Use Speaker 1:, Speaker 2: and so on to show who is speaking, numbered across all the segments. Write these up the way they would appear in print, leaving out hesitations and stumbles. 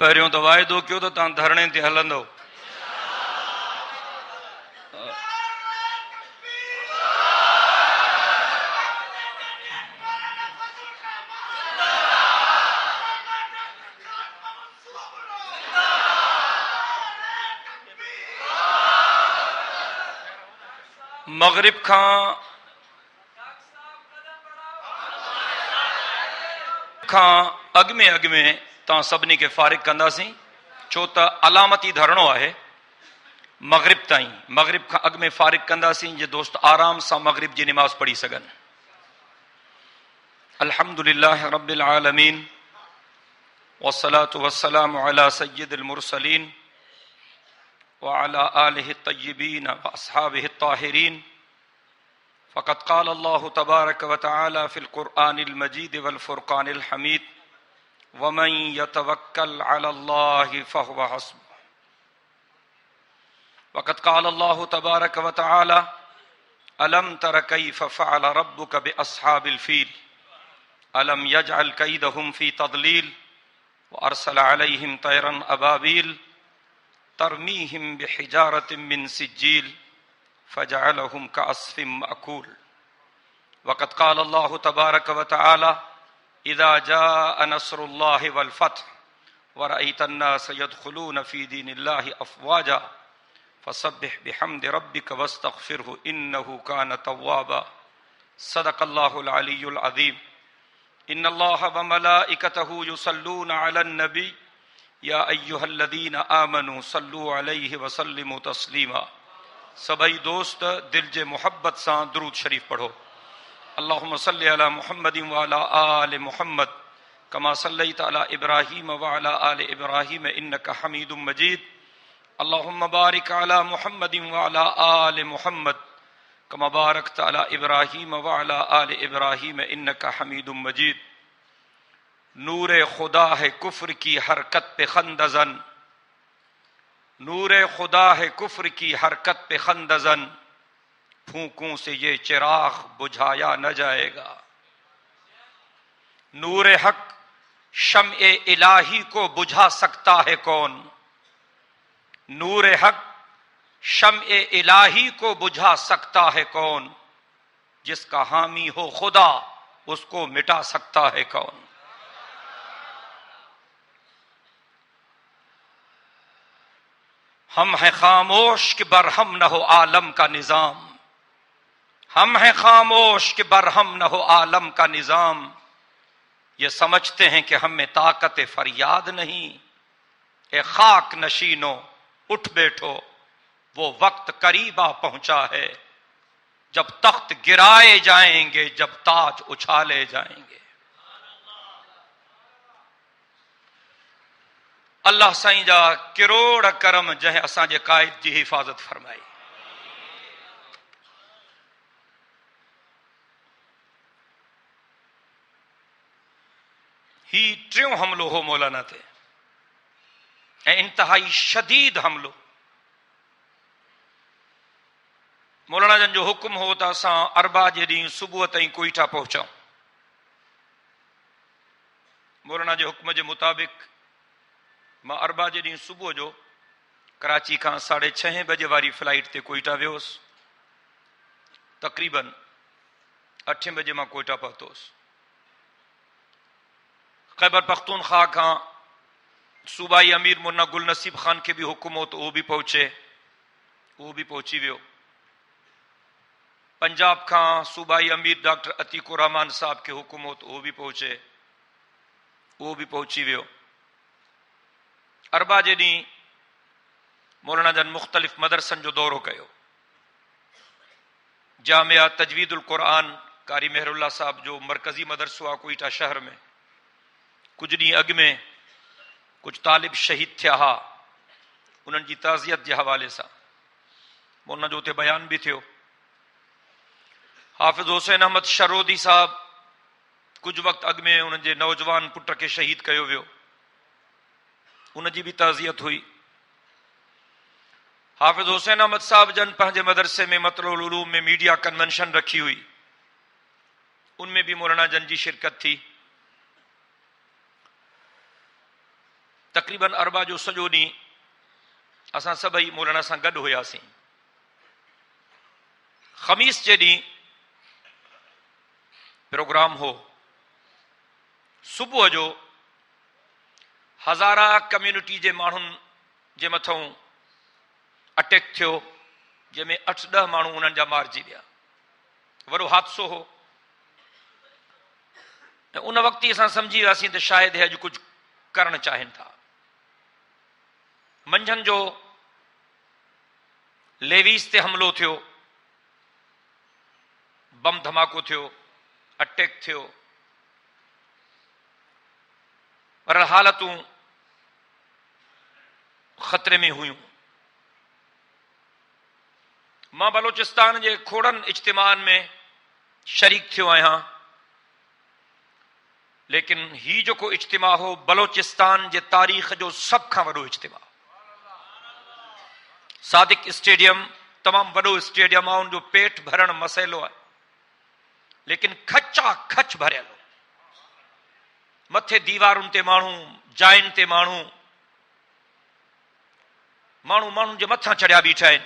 Speaker 1: पहिरियों त वाइदो कयो त तव्हां धरणे ते हलंदो। मगरिब खां अॻु में तव्हां सभिनी खे फारिग कंदासीं, छो त अलामती धरणो आहे मगरिब ताईं। मगरिब खां अॻु में फारिग कंदासीं जे दोस्त आराम सां मगरिब जी नमाज़ पढ़ी सघनि। अल्हम्दुलिल्लाह रब्बिल आलमीन वस्सलातु वस्सलामु अला सय्यिदिल मुरसलीन व अला आलिहि तय्यिबीन व अस्हाबिहि ताहिरीन। फ़क़द क़ाल अल्लाहु तबारक व तआला फ़िल क़ुरआनिल मजीद वल फ़ुरक़ानिल हमीद वमन यतवक्कल अलल्लाहि फ़हुव हस्बुह। वक़द क़ाल अल्लाहु तबारक व तआला अलम तर कैफ़ फ़अल रब्बुक बिअस्हाबिल फ़ील अलम यजअल कैदहुम फ़ी तज़लील व अरसल अलैहिम तैरन अबाबील तरमीहिम बिहिजारतिम मिन सिज्जील फजअलहुम कअस्फ़िम मअकूल। वक़द क़ाल अल्लाहु तबारक व तआला इज़ा जाअ नस्रुल्लाहि वल फ़त्ह व रअयतन नास यदख़ुलून फ़ी दीनिल्लाहि अफ़वाजा फसब्बिह बिहम्दि रब्बिक वस्तग़फ़िरहु इन्नहु कान तव्वाबा। सदक़ल्लाहुल अलियुल अज़ीम। इन्नल्लाह व मलाइकतहु युसल्लूना अलन नबी या अय्युहल्लज़ीना आमनू सल्लू अलैहि व सल्लिमू तस्लीमा। सभई दोस्त दिल जे मोहब्बत सां दुरूद शरीफ पढ़ो। अल्लाहुम्मा सल्लि अला मुहम्मदिन व अला आलि मुहम्मद कमा सल्लैता अला इब्राहीम व अला आलि इब्राहीम इन्नका हमीदुम मजीद। अल्लाहुम्मा बारिक अला मुहम्मदिन व अला आलि मुहम्मद कमा बारकता अला इब्राहीम व अला आलि इब्राहीम इन्नका हमीदुम मजीद। नूरे खुदा है कुफ्र की हरकत पे खंदजन, नूरे खुदा है कुफ्र की हरकत पे खंदजन, फूंकों से ये चिराग बुझाया न जाएगा। नूरे हक शम्ए इलाही को बुझा सकता है कौन, नूरे हक शम्ए इलाही को बुझा सकता है कौन, जिसका हामी हो खुदा उसको मिटा सकता है कौन। हम हैं खामोश कि बरहम न हो आलम का निजाम, हम हैं खामोश कि बरहम न हो आलम का निजाम। ये समझते हैं कि हमें ताकत फरियाद नहीं। ए खाक नशीनो उठ बैठो, वो वक्त करीबा पहुंचा है जब तख्त गिराए जाएंगे, जब ताज उछाले जाएंगे। अल्लाह साईं जा किरोड़ करम जंहिं असांजे क़ाइद जी हिफ़ाज़त फरमाई। ही टियों हमलो हो मौलाना ते ऐं इंतहाई शदीद हमलो। मौलाना जन जो हुक्म हो त असां अरबा जे ॾींहुं सुबुह ताईं कोईटा पहुचूं। मौलाना जे हुक्म जे मुताबिक़ मां अरबा जे ॾींहुं सुबुह जो कराची खां 6:30 बजे वारी फ्लाइट ते कोईटा वियोसि। तक़रीबन 8 बजे मां कोईटा पहुतोसि। खैबर पख्तूनख्वा खां सूबाई अमीर मुन्ना गुल नसीब खान के भी हुक्म हो तो वो भी पहुंचे, वो भी पहुंची वियो। पंजाब खां सूबाई अमीर डॉक्टर अतीकुर रहमान साहब के हुक्म हो तो वो भी पहुंचे, वो भी पहुंची वियो। अरबा जे ॾींहुं मौलाना जन मुख़्तलिफ़ मदरसनि जो दौरो कयो। जामिया तजवीदुल क़ुरान कारी मेहरुल्लाह साहब जो मरकज़ी मदरसो आहे कोईटा शहर में। कुछ ॾींहं अॻु में कुछ तालिब शहीद थिया हा, उन्हनि जी ताज़ियत जे हवाले सां मौलाना जो उते बयान भी थियो। हाफ़िज़ हुसैन अहमद शरोदी साहब कुछ वक़्त अॻु में उन्हनि जे नौजवान पुट खे शहीद कयो वियो, उनजी भी ताज़ियत हुई। हाफ़िज़ हुसैन अहमद साहब जन पंहिंजे मदरसे में मतलुल उलूम में मीडिया कन्वेंशन रखी हुई, उनमें भी मौलाना जन जी शिरकत थी। तक़रीबन अरबा जो सॼो ॾींहुं असां सभई मौलाना सां गॾु हुयासीं। ख़मीस जे ॾींहुं प्रोग्राम हो। सुबुह जो हज़ारा कम्यूनिटी जे माण्हुनि जे मथां अटैक थियो, जंहिंमें 8-10 माण्हू उन्हनि जा मारिजी विया। वॾो हादसो हो। ऐं उन वक़्तु ई असां सम्झी वियासीं त शायदि अॼु कुझु करणु चाहिनि था। मंझंदि जो लेवीस ते हमिलो थियो, बम धमाको थियो, अटैक थियो, पर हालतूं ख़तरे में हुयूं। मां बलोचिस्तान जे खोड़नि इज्तिमाअनि में शरीक थियो आहियां, लेकिन ही जेको इज्तिमा हो बलोचिस्तान जे तारीख़ जो सभ खां वॾो इज्तिमा। सादिक स्टेडियम तमामु वॾो स्टेडियम आहे, उनजो पेट भरण मसइलो आहे, लेकिन खचा खच भरियल। मथे दीवारुनि ते माण्हू, जाइनि ते माण्हू, माण्हुनि जे मथां चढ़िया बीठा आहिनि।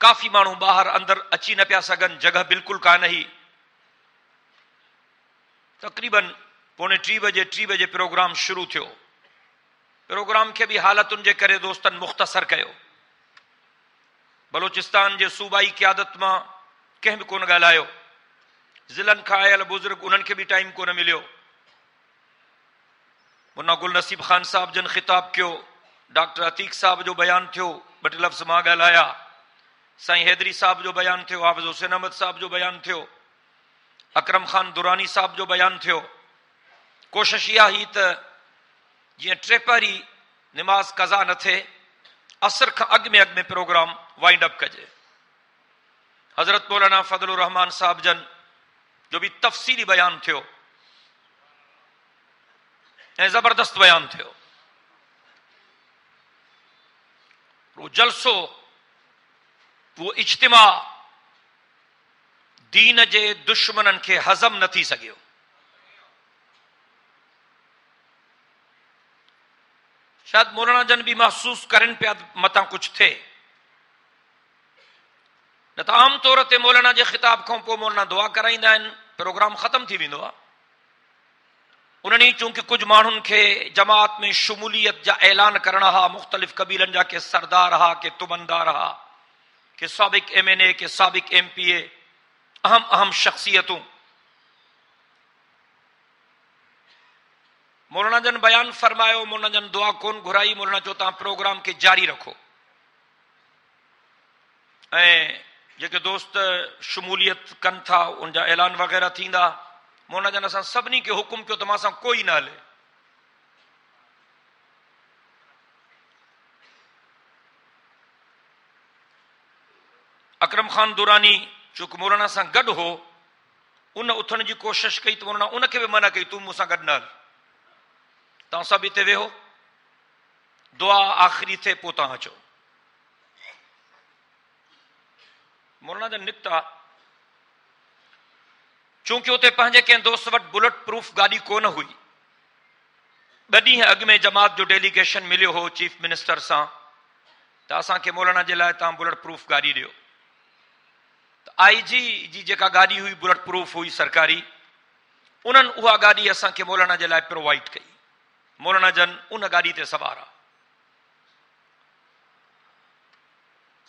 Speaker 1: काफ़ी माण्हू ॿाहिरि अंदरि अची न पिया सघनि, जगह बिल्कुलु कान ही। तक़रीबन 2:45 बजे प्रोग्राम शुरू थियो। प्रोग्राम खे बि हालतुनि जे करे दोस्तनि मुख़्तसर कयो। बलोचिस्तान जे सूबाई क़यादत मां कंहिं बि कोन ॻाल्हायो। ज़िलनि खां आयल बुज़ुर्ग, उन्हनि खे बि टाइम कोन मिलियो। मुन्ना गुल नसीब ख़ान साहब जन ख़िताब कयो, डॉक्टर अतीक साहब जो बयान थियो, 2 टे लफ़्ज़ मां ॻाल्हाया, साईं हैदरी साहब जो बयान थियो, हाफ़िज़ हुसैन अहमद साहब जो बयान थियो, अकरम खान दुरानी साहब जो बयान थियो। कोशिश इहा ही त जीअं टेपहरी निमाज़ कज़ा न थिए, असर खां अॻु में प्रोग्राम वाइंड अप कजे। हज़रत मौलाना फज़लुर रहमान साहब जन जो भी तफ़सीली बयान थियो ऐं ज़बरदस्त बयान थियो। वो जलसो, वो इज्तिमा दीन जे दुश्मननि खे हज़म न थी सघियो। शायदि मौलाना जन भी महसूस करनि पिया मतां कुछ थे, न त आम तौर ते मौलाना जे ख़िताब खां पोइ मौलाना दुआ कराईंदा आहिनि, प्रोग्राम ख़त्म थी वेंदो आहे। उन्हनि चूंकि कुछ माण्हुनि खे जमात में शमूलियत जा ऐलान करणा हा, मुख़्तलिफ़ क़बीलनि जा के सरदार हा, के तुबनदार हा, के साबिक़ MNA, के साबिक़ MPA, अहम शख्सियतूं। मौलाना जन बयान फरमायो, मौलाना जन दुआ कोन घुराई। मौलाना चयो तव्हां प्रोग्राम के जारी रखो। ऐं जेके दोस्त शमूलियत कनि था उनजा ऐलान वग़ैरह थींदा। मौलाना जन असां सभिनी खे हुकुम कयो त मां सां कोई न हले। अकरम खान दुरानी चूंकि मौलाना सां गॾु हो, उन उथण जी कोशिश कई त मौलाना उनखे बि मना कई, तूं मूंसां गॾु न हल, तव्हां सभु हिते वेहो, दुआ आख़िरी थिए पोइ तव्हां अचो। मौलाना जन निकिता। चूंकि उते पंहिंजे कंहिं दोस्त वटि बुलेट प्रूफ गाॾी कोन हुई। 2 ॾींहं अॻु में जमात जो डेलीगेशन मिलियो हो चीफ मिनिस्टर सां त असांखे मौलाना जे लाइ तव्हां बुलेट प्रूफ गाॾी ॾियो। त IG जी जेका गाॾी हुई बुलेट प्रूफ हुई सरकारी, उन्हनि उहा गाॾी असांखे मौलाना जे लाइ प्रोवाइड कई। मौलाना जन उन गाॾी ते सवार आहे।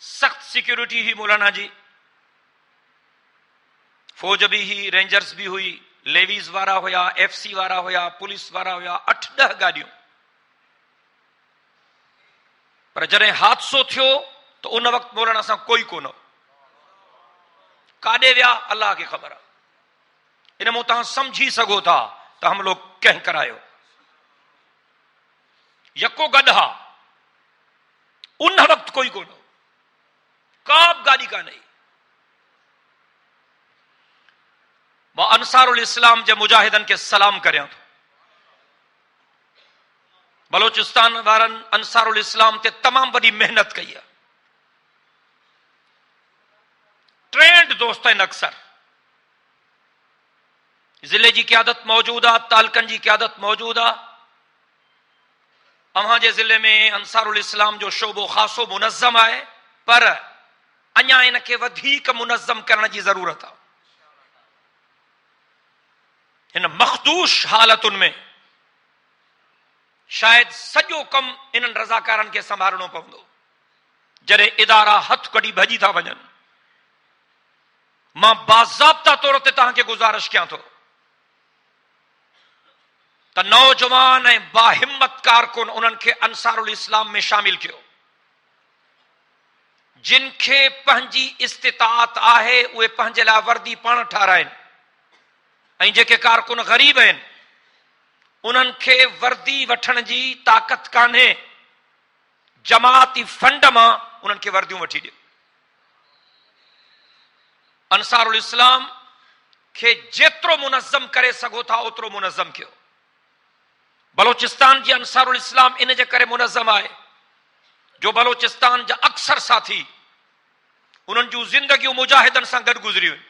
Speaker 1: सख़्त सिक्योरिटी हुई मौलाना जी, फौज भी ही, रेंजर्स भी हुई, लेवीज वारा हुया, FC वारा हुया, पुलिस वारा हुया, 8-10 गाॾियूं। पर जॾहिं हादसो थियो त उन वक़्तु मौलाना सां कोई कोन हो। काॾे विया अल्लाह खे ख़बर आहे। इन मां तव्हां सम्झी सघो था त हमलो कंहिं करायो। यको गॾु हा, उन वक़्तु कोई कोन हो, का बि गाॾी कान आई। मां अंसारुल इस्लाम जे मुजाहिदनि खे सलाम करियां थो। बलोचिस्तान वारनि अंसारुल इस्लाम ते तमामु वॾी महिनत कई आहे। ट्रेंड दोस्त आहिनि अक्सर। ज़िले जी क़यादत मौजूद आहे, तालकनि जी क़यादत मौजूद आहे। अव्हां जे ज़िले में अंसारुल इस्लाम जो शोबो ख़ासो मुनज़्ज़म आहे, पर अञा इन खे वधीक मुनज़्ज़म करण जी ज़रूरत आहे। हिन मख़दूश हालतुनि में शायदि सॼो कमु इन्हनि रज़ाकारनि खे संभालणो पवंदो। जॾहिं इदारा हथ कढी भॼी था वञनि, मां बाज़ाब्ता तौर ते तव्हांखे गुज़ारिश कयां थो त नौजवान ऐं बाहिम्मत कारकुन उन्हनि खे अंसारुल इस्लाम में शामिल कयो। जिन खे पंहिंजी इस्तिताअत आहे उहे पंहिंजे लाइ वर्दी पाण ठाराइनि, ऐं जेके कारकुन ग़रीब आहिनि उन्हनि खे वर्दी वठण जी ताक़त कान्हे, जमाती फंड मां उन्हनि खे वर्दियूं वठी ॾियो। अंसारुल इस्लाम खे जेतिरो मुनज़्ज़म करे सघो था ओतिरो मुनज़्ज़म कयो। बलोचिस्तान जी अंसारुल इस्लाम इन जे करे मुनज़्ज़म आहे जो बलोचिस्तान जा अक्सर साथी उन्हनि जूं ज़िंदगियूं मुजाहिदनि सां गॾु गुज़रियूं आहिनि।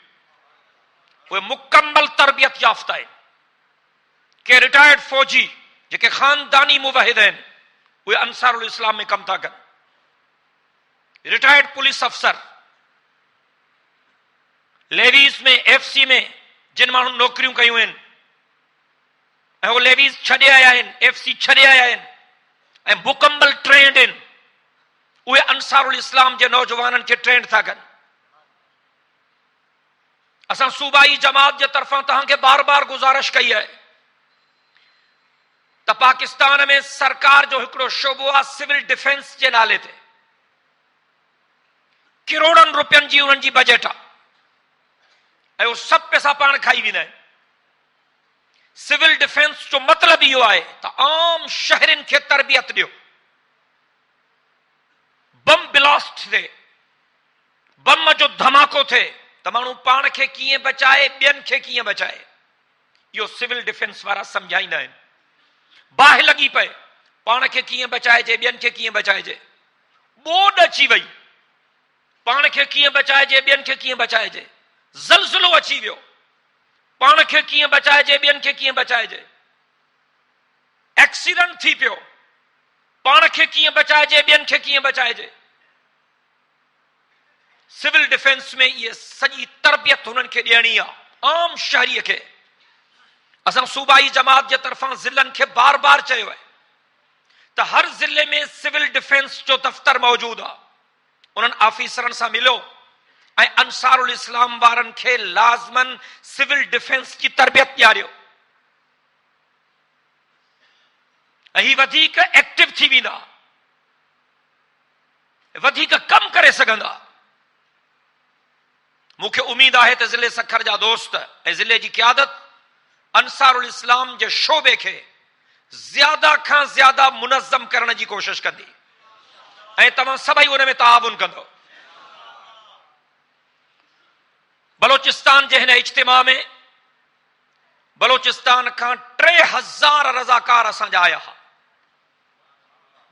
Speaker 1: उहे मुकम्मल तरबियत याफ़्ता आहिनि। के रिटायर्ड फौजी जेके ख़ानदानी मुवहिद आहिनि उहे अंसारुल इस्लाम में कमु था कनि। रिटायर्ड पुलिस अफ़सर लेवीज़ में, एफसी में जिन माण्हुनि नौकरियूं कयूं आहिनि ऐं उहे लेवीज़ छॾे आया आहिनि, एफसी छॾे आया आहिनि ऐं मुकम्मल ट्रेंड आहिनि, उहे अंसारुल इस्लाम जे नौजवाननि खे ट्रेंड था कनि। असां सूबाई जमात जे तरफ़ां तव्हांखे बार बार गुज़ारिश कई आहे त पाकिस्तान में सरकार जो हिकिड़ो शोबो आहे सिविल डिफेंस जे नाले ते, करोड़नि रुपयनि जी उन्हनि जी बजट आहे ऐं उहे सभु पैसा पाण खाई वेंदा आहिनि। सिविल डिफेंस जो मतिलबु इहो आहे त आम शहरनि खे तरबियत ॾियो। बम ब्लास्ट थिए, बम जो धमाको थिए त माण्हू पाण खे कीअं बचाए, ॿियनि खे कीअं बचाए, इहो सिविल डिफेंस वारा सम्झाईंदा आहिनि। बाहि लॻी पए, पाण खे कीअं बचाइजे, ॿियनि खे कीअं बचाइजे। ॿोॾ अची वई, पाण खे कीअं बचाइजे, ॿियनि खे कीअं बचाइजे। ज़लज़लो अची वियो, पाण खे कीअं बचाइजे, ॿियनि खे कीअं बचाइजे। एक्सीडेंट थी पियो, पाण खे कीअं बचाइजे, ॿियनि खे कीअं बचाइजे। सिविल डिफेंस में इहे सॼी तरबियत हुननि खे ॾियणी आहे, आम शहरीअ खे। असां सूबाई जमात जे तरफ़ां ज़िलनि खे बार बार चयो आहे त हर ज़िले में सिविल डिफेंस जो दफ़्तर मौजूदु आहे। उन्हनि ऑफिसरनि सां मिलो ऐं अंसारुल इस्लाम वारनि खे लाज़मन सिविल डिफेंस जी तरबियत ॾियारियो ऐं ही वधीक एक्टिव थी वेंदा, वधीक कमु करे सघंदा। मूंखे उम्मीद आहे त ज़िले सखर जा दोस्त ऐं ज़िले जी क़यादत अंसारुल इस्लाम जे शोबे खे ज़्यादा खां ज़्यादा मुनज़्ज़म करण जी कोशिश कंदी ऐं तव्हां सभई उन में ताउन कंदो। बलोचिस्तान जे हिन इज्तिमा में बलोचिस्तान खां 3000 रज़ाकार असांजा आया हुआ,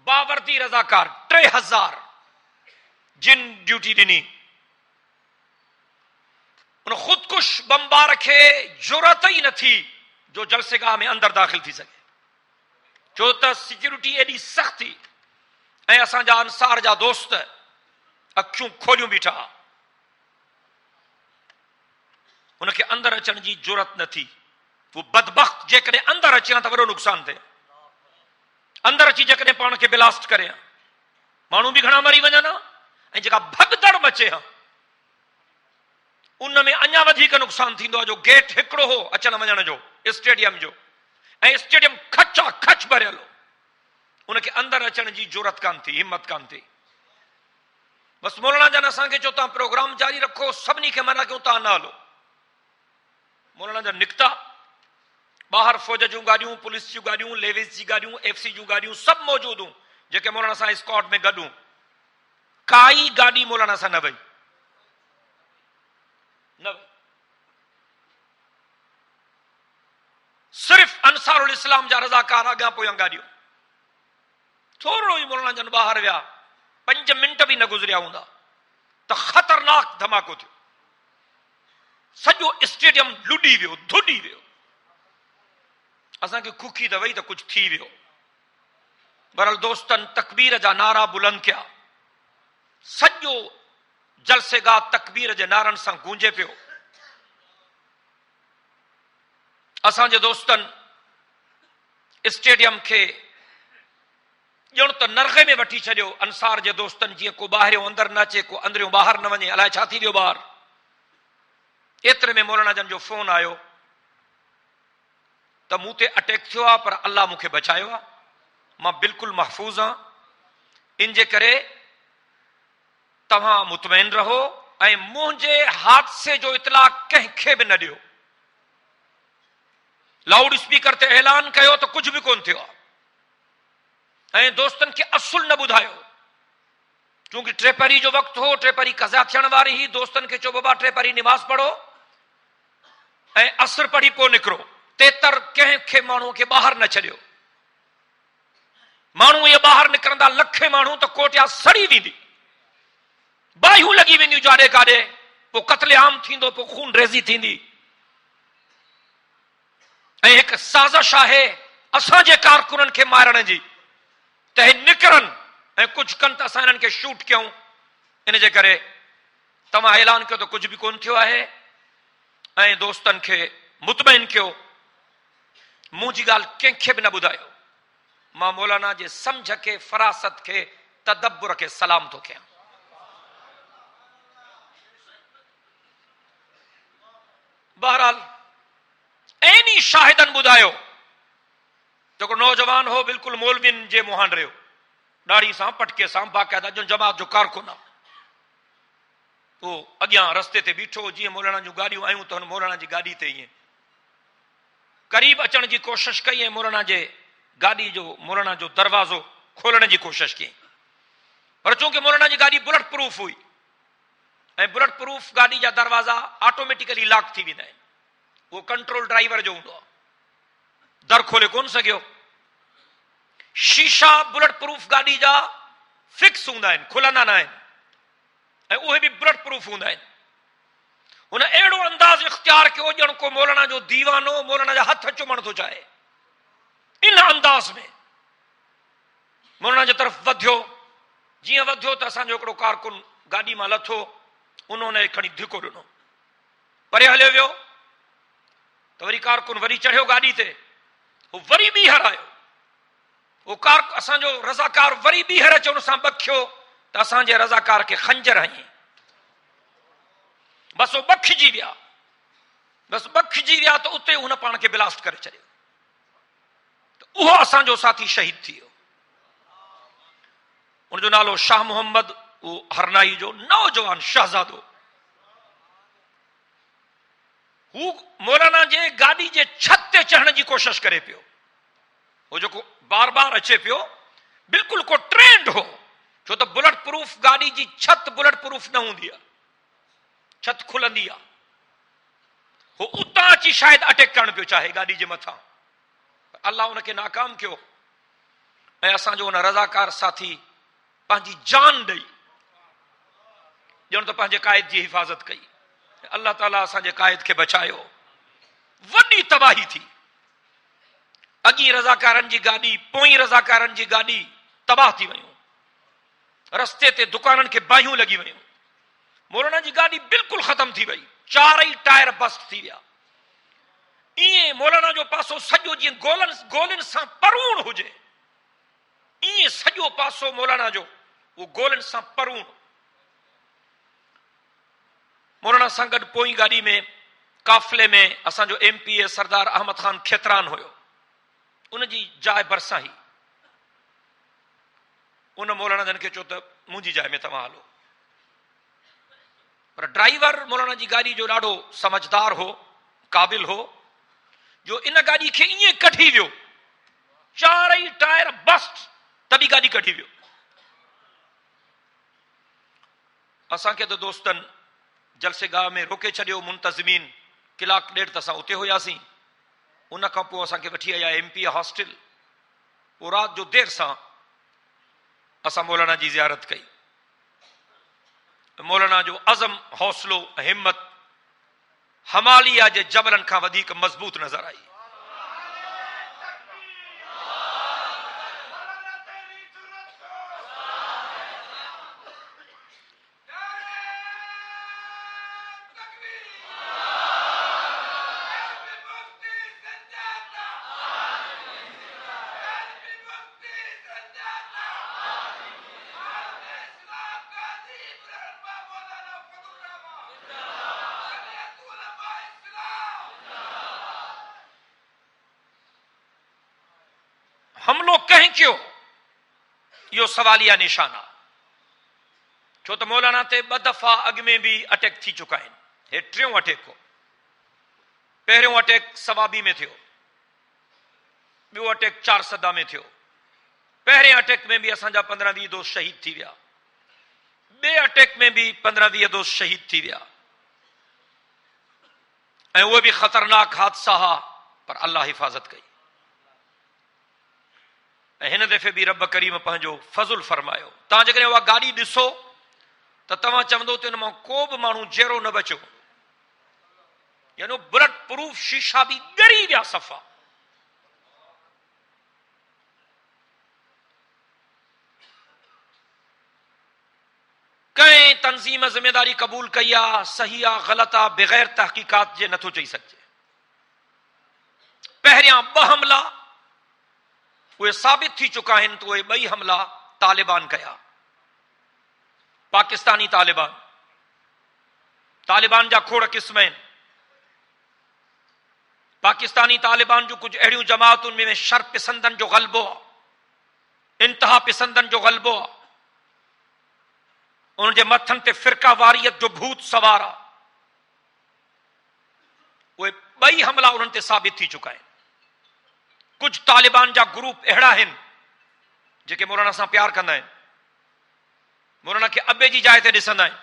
Speaker 1: बावर्दी रज़ाकार 3000 जिन ड्यूटी ॾिनी। उन खुदकुश बमबार खे जुरत ई न थी जो जलसेगाह में अंदर दाखिल थी सके, छो त सिक्योरिटी एॾी सख़्त थी ऐं असांजा अंसार जा दोस्त अखियूं खोलियूं बीठा, उनखे अंदर अचण जी जुरत न थी। वो बदबख्त जेकॾहिं अंदर अचे त वॾो नुक़सान थिए, अंदर अची जेकॾहिं पाण खे ब्लास्ट करे माण्हू बि घणा मरी वञनि ऐं जेका भगदड़ मचे उन में अञा वधीक नुक़सान थींदो आहे। जो गेट हिकिड़ो हो अचण वञण जो स्टेडियम जो ऐं स्टेडियम खचा खच भरियल हो, उनखे अंदर अचण जी जुरत कान थी, हिम्मत कान थी। बस मौलाना जन असांखे चयो तव्हां प्रोग्राम जारी रखो, सभिनी खे मना कयूं तव्हां न हलो। मौलाना जन निकिता, ॿाहिरि फौज जूं गाॾियूं, पुलिस जूं गाॾियूं, लेविस जी गाॾियूं, एफसी जूं गाॾियूं सभु मौजूदु हूं जेके मौलाना सां स्कॉट में गॾु। काई गाॾी मौलाना सां न वई, सिर्फ़ अंसारुल इस्लाम जा रज़ाकार अॻियां पोयां गाॾियूं। थोरो ई मौलाना जन ॿाहिरि विया, 5 मिंट बि न गुज़रिया हूंदा त ख़तरनाक धमाको थियो, सॼो स्टेडियम लुॾी वियो, धुॾी वियो। असांखे खुखी त वई त कुझु थी वियो। बरल दोस्तन तकबीर जा नारा बुलंद किया, सॼो जलसेगाह तकबीर जे नारनि सां गूंजे पियो। असांजे दोस्तनि स्टेडियम खे ॼण त नरगे में वठी छॾियो। अंसार जे दोस्तनि जीअं को ॿाहिरियों अंदरि न अचे, को अंदरियों ॿाहिरि न वञे, अलाए छा थी वियो ॿाहिरि। एतिरे में मौलाना जन जो फोन आयो त मूं ते अटैक थियो आहे, पर अल्लाह मूंखे बचायो आहे, मां बिल्कुलु महफ़ूज़ आहियां। इन जे करे तव्हां मुतमइन रहो ऐं मुंहिंजे हादसे जो इतला कंहिंखे बि न ॾियो। लाउड स्पीकर ते ऐलान कयो त कुझु बि कोन थियो आहे ऐं दोस्तनि खे असुल न ॿुधायो, क्योंकि टेपरी जो वक़्तु हो, टेपरी कज़ा थियण वारी ही। दोस्तनि खे चओ बाबा टेपरी निमाज़ पढ़ो ऐं असर पढ़ी पोइ निकिरो। तेतर कंहिंखे माण्हूअ खे ॿाहिरि न छॾियो। माण्हू इहे ॿाहिरि निकिरंदा लखे माण्हू त कोटिया सड़ी वेंदी, बाहियूं लॻी वेंदियूं जाॾे काॾे, पोइ क़त्ले आम थींदो, पोइ खून रेज़ी थींदी। ऐं हिकु साज़िश आहे असांजे कारकुननि खे मारण जी, त हे निकिरनि ऐं कुझु कनि त असां हिननि खे शूट कयूं। इन जे करे तव्हां ऐलान कयो त कुझु बि कोन थियो आहे ऐं दोस्तनि खे मुतमइन कयो। मुंहिंजी ॻाल्हि कंहिंखे बि न ॿुधायो। मां मौलाना जे सम्झ खे, फरासत खे, तदब्बुर खे सलाम थो कयां। बहरहाल ऐनी शाहिदनि ॿुधायो, जेको नौजवान हो बिल्कुलु मौलवियुनि जे मुहान रहियो, ॾाढ़ी सां, पटके सां, बाक़ाइदा जो जमात जो कारकुन आहे। पोइ अॻियां रस्ते ते बीठो, जीअं मौलाना जूं गाॾियूं आयूं त हुन मौलाना जी गाॾी ते ईअं क़रीब अचण जी कोशिश कई ऐं मौलाना जे गाॾी जो, मौलाना जो दरवाज़ो खोलण जी कोशिश कई, पर चूंकि मौलाना जी गाॾी बुलेट प्रूफ हुई ऐं बुलेट प्रूफ गाॾी जा दरवाज़ा ऑटोमेटिकली लॉक थी वेंदा आहिनि। उहो कंट्रोल ड्राइवर जो हूंदो आहे, दर खोले कोन सघियो। शीशा बुलेट प्रूफ गाॾी जा फिक्स हूंदा आहिनि, खुलंदा न आहिनि ऐं उहे बि बुलेट प्रूफ हूंदा आहिनि। हुन अहिड़ो अंदाज़ इख्तियार कयो ॼण को मौलाना जो दीवानो मौलाना जा हथ चुमण थो चाहे। इन अंदाज़ में मौलाना जी तरफ़ वधियो। जीअं वधियो त असांजो हिकिड़ो कारकुन गाॾी मां लथो, उन्होंने खणी धिको ॾिनो, परे हलियो वियो। त वरी कारकुन वरी चढ़ियो गाॾी ते, हू वरी ॿीहर आयो। वो असांजो रज़ाकार वरी ॿीहर अचण सां बखियो त असांजे रज़ाकार खे खंजर हई। बसि वो बखिजी विया, बसि बखिजी विया त उते हुन पाण खे ब्लास्ट करे छॾियो। त उहो असांजो साथी शहीद थी वियो। उनजो नालो शाह मोहम्मद, वो हरनाई जो नौजवान शहज़ादो। हू मौलाना जे गाॾी जे छत ते चढ़ण जी कोशिश करे पियो। वो जेको बार बार अचे पियो, बिल्कुलु को ट्रेंड हो, छो त बुलेट प्रूफ गाॾी जी छत बुलेट प्रूफ न हूंदी आहे, छत खुलंदी आहे। वो उतां अची शायदि अटैक करण पियो चाहे गाॾी जे मथां, अल्लाह उनखे नाकाम कयो ऐं असांजो उन रज़ाकार साथी पंहिंजी जान ॾेई ॼण त पंहिंजे क़ाइद जी हिफ़ाज़त कई। अल्लाह ताला असांजे क़ाइद खे बचायो। वॾी तबाही थी। अॻी रज़ाकारनि जी गाॾी, पोइ रज़ाकारनि जी गाॾी तबाह थी वियूं। रस्ते ते दुकाननि खे बाहियूं लॻी वियूं। मौलाना जी गाॾी बिल्कुलु ख़तम थी वई, चारई टायर बस्ट थी विया। ईअं मौलाना जो पासो सॼो जीअं गोलनि सां परूण हुजे, ईअं सॼो पासो मौलाना जो उहो गोलनि सां परूण। मौलाना सां गॾु पोई गाॾी में काफ़िले में असांजो MPA सरदार अहमद ख़ान खेतरान हुयो। उनजी जाइ भरिसां ई उन मौलाना जन खे चयो त मुंहिंजी जाइ में तव्हां हलो। पर ड्राइवर मौलाना जी गाॾी जो ॾाढो समझदार हो, क़ाबिल हो, जो इन गाॾी खे ईअं कढी वियो, चारई टायर बस्ट, तॾहिं गाॾी कढी वियो। असांखे त दोस्तनि जलसेगाह में रोके छॾियो मुंतज़मीन, कलाक ॾेढ त असां उते हुयासीं। उन खां पोइ असांखे वठी आया MPA हॉस्टल। पोइ राति जो देर सां असां मौलाना जी ज़ियारत कई। मौलाना जो अज़म, हौसलो, हिम्मत हमालिया जे जबलनि खां वधीक मज़बूत नज़र आई। हमलो कहीं क्यों, यो सवालिया निशाना। छो तो मौलाना ते 2 दफ़ा अॻु में भी अटैक थी चुका आहिनि। हे टियों अटैक हो। पहिरियों अटैक सवाबी में थियो, ॿियो अटैक 4 सदा में थियो। पहिरें अटैक में भी असांजा 15-20 दोस्त शहीद थी विया, ॿिए अटैक में भी 15-20 दोस्त शहीद थी विया, ऐं उहे भी ख़तरनाक हादसा हा, पर अल्लाह हिफ़ाज़त कई। ऐं हिन दफ़े भी रब करीम पंहिंजो फज़ुल फरमायो। तव्हां जेकॾहिं उहा गाॾी ॾिसो त तव्हां चवंदो त हिन मां को बि माण्हू जहिड़ो न बचियो, यानी बुलेट प्रूफ शीशा भी ॻरी विया सफ़ा। कंहिं तंज़ीम ज़िम्मेदारी क़बूल कई आहे, सही आहे ग़लत आहे, बग़ैर तहक़ीक़ात जे नथो चई सघिजे। पहिरियां 2 हमला उहे साबित थी चुका आहिनि त उहे 2 हमला तालिबान कया। पाकिस्तानी तालिबान, तालिबान जा खोड़ क़िस्म आहिनि। पाकिस्तानी तालिबान जो कुछ अहिड़ियूं जमातुनि में शर पिसंदनि जो ग़लबो आहे, इंतहा पिसंदनि जो ग़लबो आहे। उनजे मथनि ते फ़िरका वारियत जो भूत सवार आहे। उहे 2 हमला उन्हनि ते साबित थी चुका आहिनि। कुछ तालिबान जा ग्रुप अहिड़ा आहिनि जेके मौलाना सां प्यार कंदा आहिनि, मौलाना खे अबे जी जाइ ते ॾिसंदा आहिनि।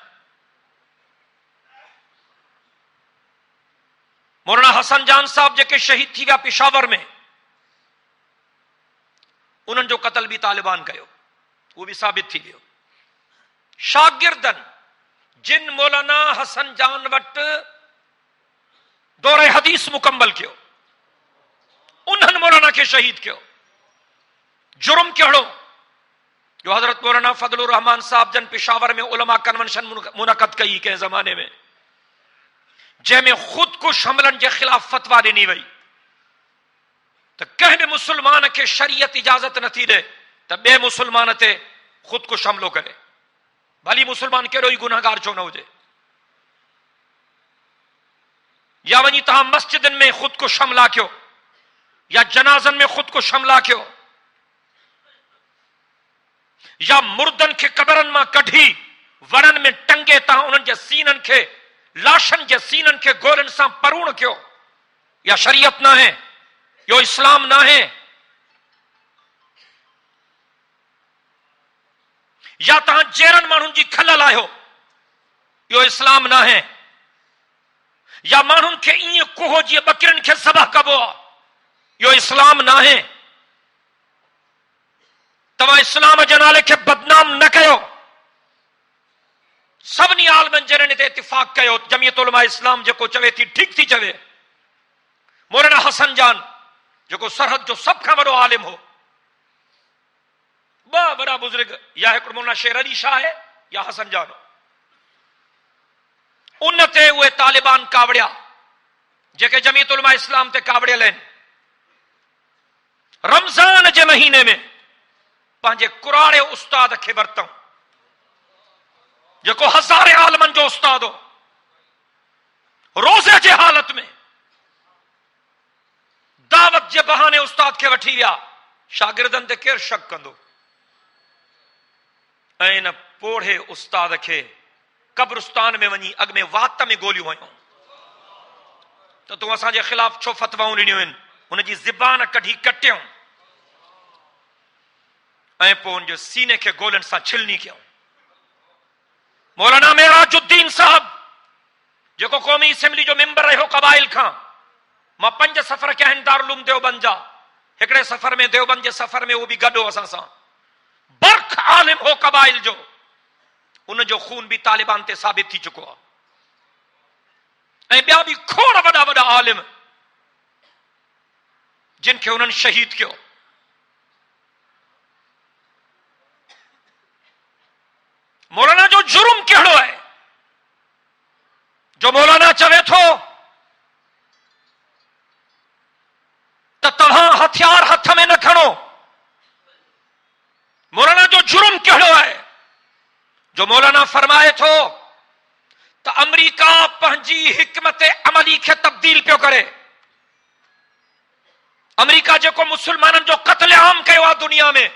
Speaker 1: मौलाना हसन जान साहब जेके शहीद थी विया पेशावर में, उन्हनि जो क़त्ल भी तालिबान कयो, उहो भी साबित थी वियो। शागिर्दनि जिन मौलाना हसन जान वटि दौरे हदीस मुकम्मल कियो, उन्हनि मौलाना खे शहीद कियो। जुर्म कहिड़ो जो हज़रत मौलाना फजलुर रहमान साहब जन पेशावर में उलमा कन्वेंशन मुनक़द कई कंहिं ज़माने में, जंहिंमें ख़ुदकुश हमलनि जे ख़िलाफ़ फतवा ॾिनी वई त कंहिं बि मुस्लमान खे शरीयत इजाज़त नथी ॾे त ॿिए मुस्लमान ते ख़ुदकुश हमलो करे, भली मुस्लमान कहिड़ो ई गुनाहगार छो न हुजे। या वञी तव्हां मस्जिदनि में ख़ुदकुश हमला कयो, या जनाज़नि में ख़ुदकुश हमला कयो, या मुर्दनि खे कबरनि मां कढी वणनि में टंगे तव्हां उन्हनि जे सीननि खे, लाशनि जे सीननि खे गोरियुनि सां परूण कयो, या शरीयत न आहे, यो इस्लाम न आहे। या तव्हां जहिड़नि माण्हुनि जी खल लाहियो, यो इस्लाम न आहे। या माण्हुनि खे ईअं कोहो जीअं ॿकरियुनि खे ज़बह कबो आहे, यो इस्लाम न आहे। तव्हां इस्लाम जे नाले खे बदनाम न कयो। सभिनी आलमनि जहिड़े ते इतिफ़ाक़ कयो, जमियत उलमा इस्लाम जेको चवे थी ठीक थी चवे। मौलाना हसन जान जेको सरहद जो सब खां वॾो आलिम हो, 2 वॾा बुज़ुर्ग, या हिकिड़ो मौलाना शेर अली शाह आहे या हसन जान, उन ते उहे तालिबान कावड़िया जेके जमियत उलमा इस्लाम ते कावड़ियल आहिनि, रमज़ान जे महीने में पंहिंजे कुराड़े उस्ताद खे वरतऊं, जेको हज़ारे आलमनि जो उस्ताद हो, रोज़े जे हालत में दावत जे बहाने उस्ताद खे वठी विया। शागिर्दनि ते केरु शक कंदो? ऐं इन पोढ़े उस्ताद खे कब्रिस्तान में वञी अॻ में वात में गोलियूं हयूं त तूं असांजे ख़िलाफ़ छो फतवाऊं ॾिनियूं आहिनि। हुनजी ज़िबान कढी कटियऊं ऐं पोइ हुनजे सीने खे गोलियुनि सां छिलनी कयूं। मौलाना मेराजुद्दीन साहब जेको क़ौमी असेंबली जो मेंबर रहियो क़बाइल खां, मां 5 सफ़र कया आहिनि दारुल उलूम देवबंद जा। हिकिड़े सफ़र में देवबंद जे सफ़र में उहो बि गॾु हो असां सां। बर्ख आलिम हो क़बाइल जो, उनजो खून भी तालिबान ते साबित थी चुको आहे। ऐं ॿिया बि खोड़ वॾा वॾा आलिम जिन खे उन्हनि शहीद कयो। मौलाना जो जुर्म कहिड़ो आहे जो मौलाना चवे थो त तव्हां हथियार हथ में न खणो। मौलाना जो जुर्म कहिड़ो आहे जो मौलाना फरमाए थो त अमरीका पंहिंजी हिकमत अमली खे तब्दील पियो करे। अमेरिका जेको मुसलमाननि जो क़त्ल आम कयो आहे दुनिया में,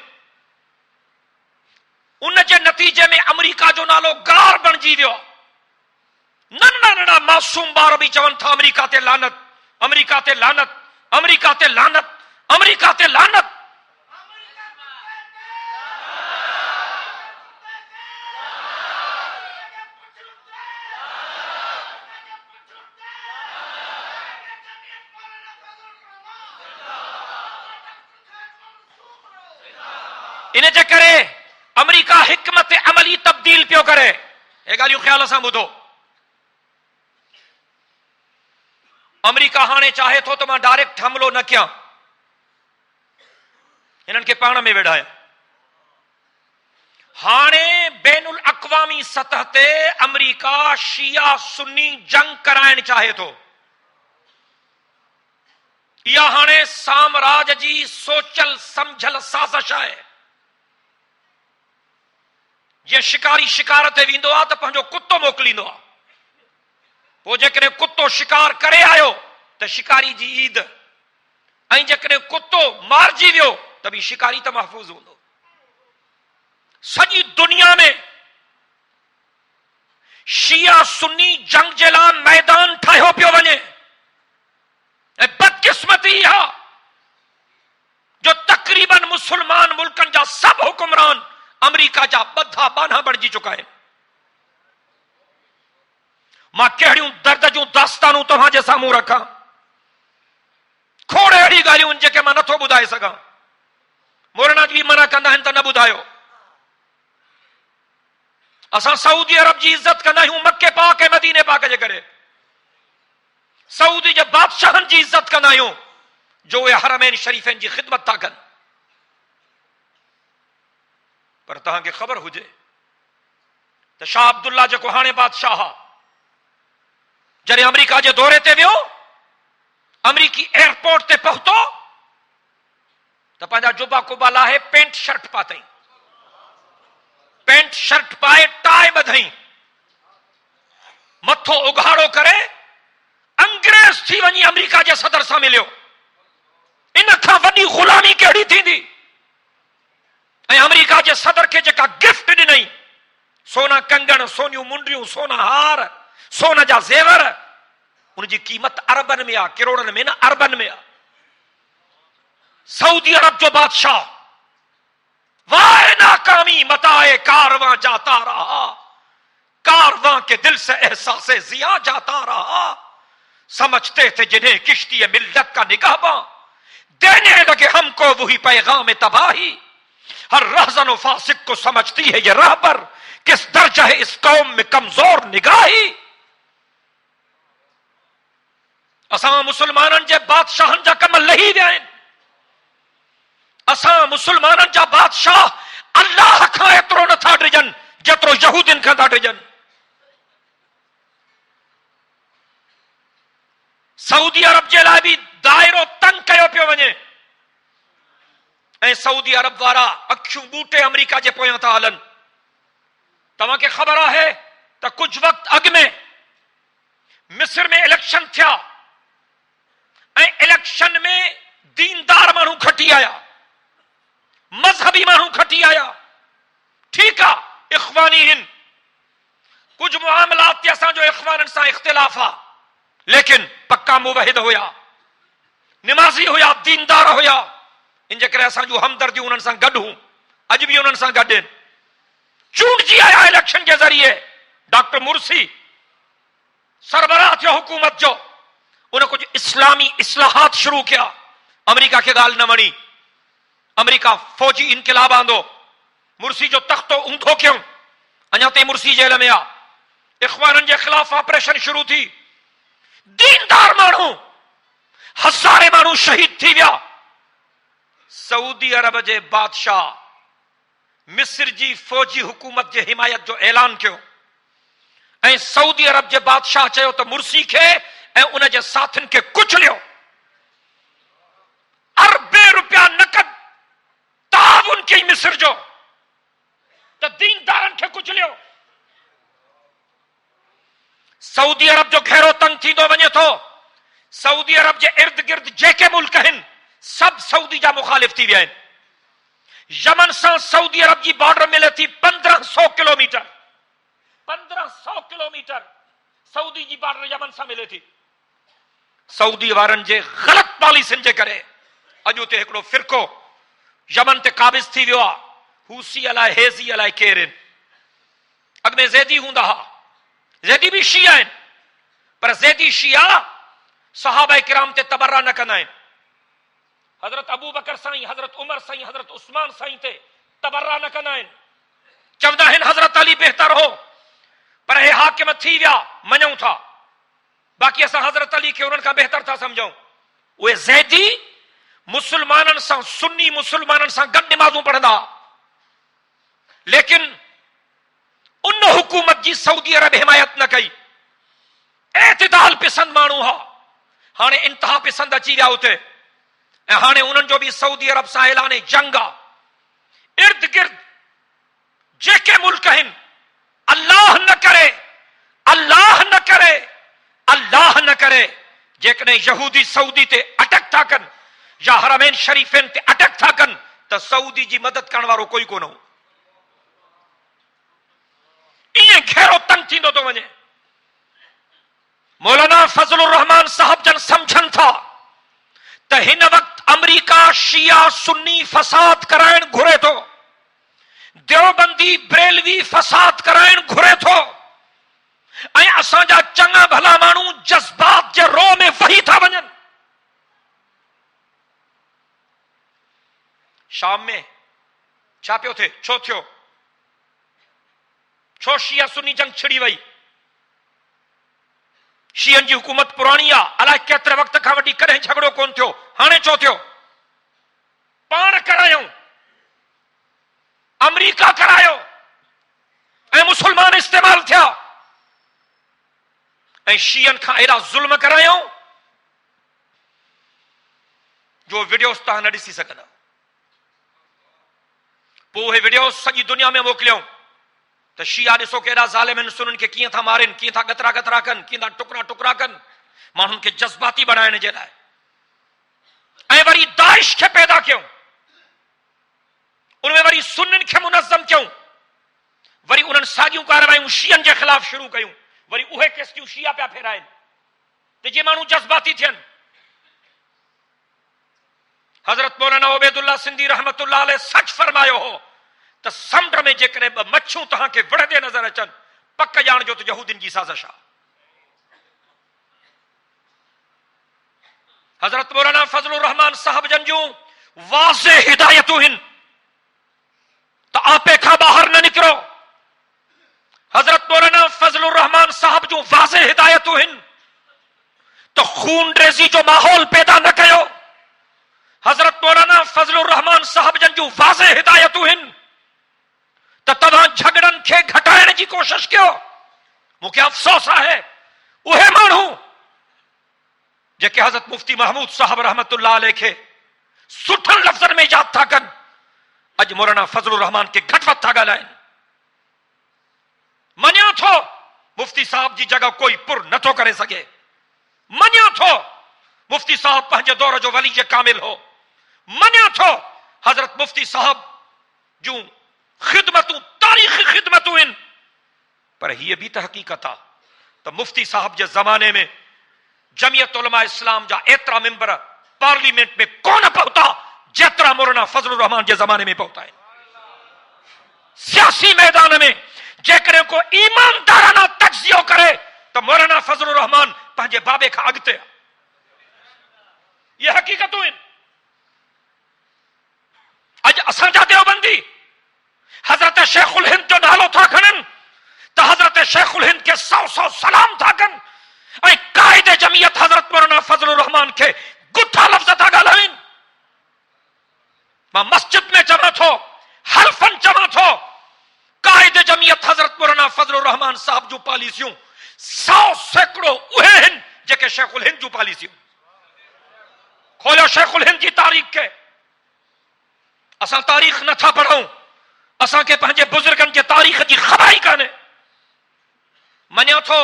Speaker 1: उन जे नतीजे में अमेरिका जो नालो गार बणिजी वियो। नंढा नंढा मासूम ॿार बि चवनि था अमेरिका ते लानत, अमेरिका ते लानत, अमेरिका ते लानत, अमेरिका ते लानत। इन जे करे अमेरिका हिकमत अमली तब्दील पियो करे। ये ॻाल्हियूं ख्याल सां ॿुधो। अमेरिका हाणे चाहे थो त मां डायरेक्ट हमलो न कयां, हिननि खे पाण में विढ़ाया। हाणे बैनुल अक़वामी सतह ते अमेरिका शिया सुन्नी जंग कराइण चाहे थो। इहा हाणे साम्राज जी सोचल समझल साज़िश आहे। जीअं शिकारी शिकार ते वेंदो आहे त पंहिंजो कुतो मोकिलींदो आहे, पोइ जेकॾहिं कुतो शिकार करे आयो त शिकारी जी ईद, ऐं जेकॾहिं कुतो मारिजी वियो त बि शिकारी त महफ़ूज़ हूंदो। सॼी दुनिया में शिया सुन्नी जंग जे लाइ मैदान ठाहियो पियो वञे। ऐं बदकिस्मती इहा जो तक़रीबन मुसलमान मुल्कनि जा सभु हुकुमरान अमेरिका जा ॿधा बाना बणिजी चुका आहिनि। मां कहिड़ियूं दर्द जूं दास्तानूं तव्हां जे साम्हूं रखां, खोड़ अहिड़ी ॻाल्हियूं आहिनि जेके मां नथो ॿुधाए सघां। मोरना जी मना कंदा आहिनि त न ॿुधायो। असां सऊदी अरब जी इज़त कंदा आहियूं मके पाक ऐं मदीने पाक जे करे। सऊदी जे बादशाहनि जी इज़त कंदा आहियूं जो उहे हरमैन शरीफ़नि जी ख़िदमत था कनि। पर तव्हांखे ख़बर हुजे त शाह अब्दुल्ला जेको हाणे बादशाह आहे, जॾहिं अमेरिका जे दौरे ते वियो, अमेरिकी एयरपोर्ट ते पहुतो त पंहिंजा जुबा कुबा लाहे पेंट शर्ट पातई, पेंट शर्ट पाए टाई ॿधई, मथो उघाड़ो करे अंग्रेज थी वञी अमेरिका जे सदर सां मिलियो। इन खां वॾी ग़ुलामी कहिड़ी थींदी? ऐं अमेरिका जे सदर खे जेका गिफ्ट ॾिनई, सोना कंगण, सोनियूं मुंडियूं, सोना हार, सोन जा ज़ेवर, उनजी क़ीमत अरबनि में आहे, किरोड़नि में न, अरबनि में आहे। सऊदी अरब जो बादशाह, वाह नाकामी मताए कारवां जाता रहा, कारवां के दिल से एहसासे जिया जाता रहा, समझते थे जिन्हें किश्ती मिल्लत का निगाहबां, देने लगे हमको वही पैगाम तबाही, हर रहज़न व फासिक को समझती है ये रहबर, किस दर्जा है इस कौम में कमजोर निगाही। असां मुसलमाननि जे बादशाहनि जा कम लही विया आहिनि। असां मुसलमाननि जा बादशाह अल्लाह खां एतिरो नथा डिॼनि जेतिरो यहूदियुनि खां था डिॼनि। सऊदी अरब जे लाइ बि दाइरो तंग कयो पियो वञे, ऐं सऊदी अरब वारा अखियूं बूटे अमेरिका जे पोयां था हलनि। तव्हांखे ख़बर आहे त कुझु वक़्तु अॻु में मिस्र में इलेक्शन थिया, ऐं इलेक्शन में दीनदार माण्हू खटी आया, मज़हबी माण्हू खटी आया। ठीकु आहे, इख़वानी आहिनि, कुझु मामलात ते असांजो इख़वाननि सां इख़्तिलाफ़ आहे, लेकिन पक्का मुवहिद हुया, निमाज़ी हुया, दीनदार हुया। इन जे करे असां जूं हमदर्दियूं उन्हनि सां गॾु हूं, अॼु बि उन्हनि सां गॾु आहिनि। चूंडजी आया इलेक्शन जे ज़रिए, डॉक्टर मुर्सी सरबराह थियो हुकूमत जो, उन कुझु इस्लामी इस्लाहात शुरू किया। अमेरिका खे ॻाल्हि न वणी, अमेरिका फौजी इनक़िलाब आंदो, मुर्सी जो तख़्तो ऊंधो कयूं, अञा ताईं मुर्सी जेल में आहे। इख़वाननि जे ख़िलाफ़ ऑपरेशन शुरू थी, दीनदार माण्हू, हज़ारे माण्हू शहीद थी विया। सऊदी अरब जे बादशाह मिस्र जी फौजी हुकूमत जे हिमायत जो ऐलान कयो, ऐं सऊदी अरब जे बादशाह चयो त मुर्सी खे ऐं उन जे साथियुनि खे कुचलियो। अरबे रुपया नक़द ताउन कई मिस्र जो, त दीनदारनि खे कुचलियो। सऊदी अरब जो घेरो तंग थींदो वञे थो। सऊदी अरब जे इर्द गिर्द जेके मुल्क आहिनि, सब सऊदी जा मुखालिफ थी विया आहिनि। यमन सां सऊदी अरब जी बॉर्डर मिले थी 1500 किलोमीटर। 1500 किलोमीटर सऊदी जी बॉर्डर यमन सां मिले थी। सऊदी वारनि जे ग़लत पॉलिसियुनि जे करे अॼु उते हिकिड़ो फिरको यमन ते काबिज़ थी वियो आहे। हूसी अलाए हेज़ी अलाए केर आहिनि। अॻ में ज़ैदी हूंदा हुआ, ज़ैदी बि शिया आहिनि, पर ज़ैदी शिया सहाबा किराम ते तबर्रा न कंदा आहिनि। हज़रत अबू बकर साईं, हज़रत उमर साईं, हज़रत उस्मान साईं ते तबर्रा न कंदा आहिनि। चवंदा आहिनि हज़रत अली बहितर हो, पर हे हाकिम थी विया, मञूं था, बाक़ी असां हज़रत अली खे उन्हनि खां बहितर था सम्झूं। उहे ज़ैदी मुसलमाननि सां, सुन्नी मुसलमाननि सां गॾु नमाज़ूं पढ़ंदा, लेकिन उन हुकूमत जी सऊदी अरब हिमायत न कई। एतिदाल पसंद माण्हू हा, हाणे इंतहा पसंद अची विया उते, ऐं हाणे उन्हनि जो बि सऊदी अरब सां ऐलान जंग आहे। इर्द गिर्द जेके मुल्क आहिनि, अल्लाह न करे, अल्लाह न करे, अल्लाह न करे, जेकॾहिं यहूदी सऊदी ते अटैक था कनि या हरमैन शरीफ़नि ते अटैक था कनि, त सऊदी जी मदद करण वारो कोई कोन हो। ईअं घेरो तंग थींदो थो वञे। मौलाना फजलुर रहमान साहब जन समझनि था त हिन वक़्तु अमरीका शिया सुन्नी फसाद कराइण घुरे थो, देवबंदी ब्रेलवी फसाद कराइण घुरे थो, ऐं असांजा चङा भला माण्हू जज़्बात जे रो में वही था वञनि। शाम में छा पियो थिए, छो थियो, छो शिया सुन्नी जंग छिड़ी वई? शियनि जी हुकूमत पुराणी आहे, अलाए केतिरे वक़्त खां वठी कॾहिं झगड़ो कोन थियो, हाणे छो थियो? पाण करायूं, अमरीका करायो, ऐं मुसलमान इस्तेमाल थिया, ऐं शियनि खां एॾा ज़ुल्म करायूं जो वीडियोस तव्हां न ॾिसी सघंदा। पोइ उहे वीडियोस सॼी दुनिया में मोकिलियऊं त शिया ॾिसो केॾा ज़ालिम आहिनि, सुन्नियुनि खे कीअं था मारनि, कीअं था गतरा गतरा कनि, कीअं था टुकड़ा टुकड़ा कनि, माण्हुनि खे जज़्बाती बनाइण जे लाइ। ऐं वरी दाइश खे पैदा कयूं, उनमें वरी सुन्नियुनि खे मुनज़्ज़म कयूं, वरी उन्हनि साॻियूं कार्रवायूं शियनि जे ख़िलाफ़ शुरू कयूं, वरी उहे केसियूं शिया पिया फेराइनि त जे माण्हू जज़्बाती थियनि। हज़रत मौलाना उबैदुल्लाह सिंधी रहमतुल्लाह अलैह सच फरमायो हो त समुंड में जेकॾहिं ॿ मच्छूं तव्हांखे विढ़ंदे नज़र अचनि, पक ॼाणजो त यहूदियुनि जी साज़िश आहे। हज़रत मौलाना फजलुर रहमान साहब जन जूं वाज़े हिदायतूं आहिनि त आपे खां ॿाहिरि न निकिरो। हज़रत मौलाना फजलुर रहमान साहब जूं वाज़े हिदायतूं आहिनि त खून रेज़ी जो माहौल पैदा न कयो। हज़रत मौलाना फजलुर रहमान साहब जन जूं वाज़े हिदायतूं आहिनि त तव्हां झगड़नि खे घटाइण जी कोशिश कयो। मूंखे अफ़सोस आहे उहे माण्हू जेके हज़रत मुफ्ती महमूद साहब रहमतुल्लाह अलैह खे सुठनि लफ़्ज़नि में यादि था कनि, अॼु मौलाना फजलुर रहमान के घटि वधि था ॻाल्हाइनि। मञिया थो मुफ्ती साहब जी जगह कोई पुर नथो करे सघे, मञिया थो मुफ्ती साहब पंहिंजे दौर जो वली जे कामिल हो, मञिया थो हज़रत मुफ्ती साहब जूं ख़िदमतूं तारीख़ी ख़िदमतूं आहिनि, पर हीअ बि त हक़ीक़त आहे त मुफ्ती साहब जे ज़माने में जमियत उलमा इस्लाम जा एतिरा मेंबर पार्लियामेंट में कोन पहुता जेतिरा मौलाना फजलुर रहमान जे ज़माने में पहुता आहिनि। सियासी मैदान में जेकॾहिं को ईमानदाराना तज्ज़ियो करे त मौलाना फजलुर रहमान पंहिंजे बाबे खां अॻिते आहे। ये हक़ीक़तूं आहिनि। अॼु असांजा देवबंदी हज़रत शेखुल हिंद जो नालो था खणनि त हज़रत शेखुल हिंद के 100 सलाम था कनि, ऐं काइदे जमियत हज़रत मौलाना फजलुर रहमान खे गुठा लफ़्ज़ था ॻाल्हाइनि। मां मस्जिद में चवां थो, हल्फन चवां थो, काइदे जमियत हज़रत मौलाना फजलुर रहमान साहब जूं पॉलिसियूं 100 सैकड़ो उहे आहिनि जेके शेखुल हिंद जूं पॉलिसियूं। खोलियो शेखुल हिंद जी तारीख़ खे। असां तारीख़ नथा पढ़ूं, असांखे पंहिंजे बुज़ुर्गनि जे तारीख़ जी ख़बर ई कान्हे। मञियो थो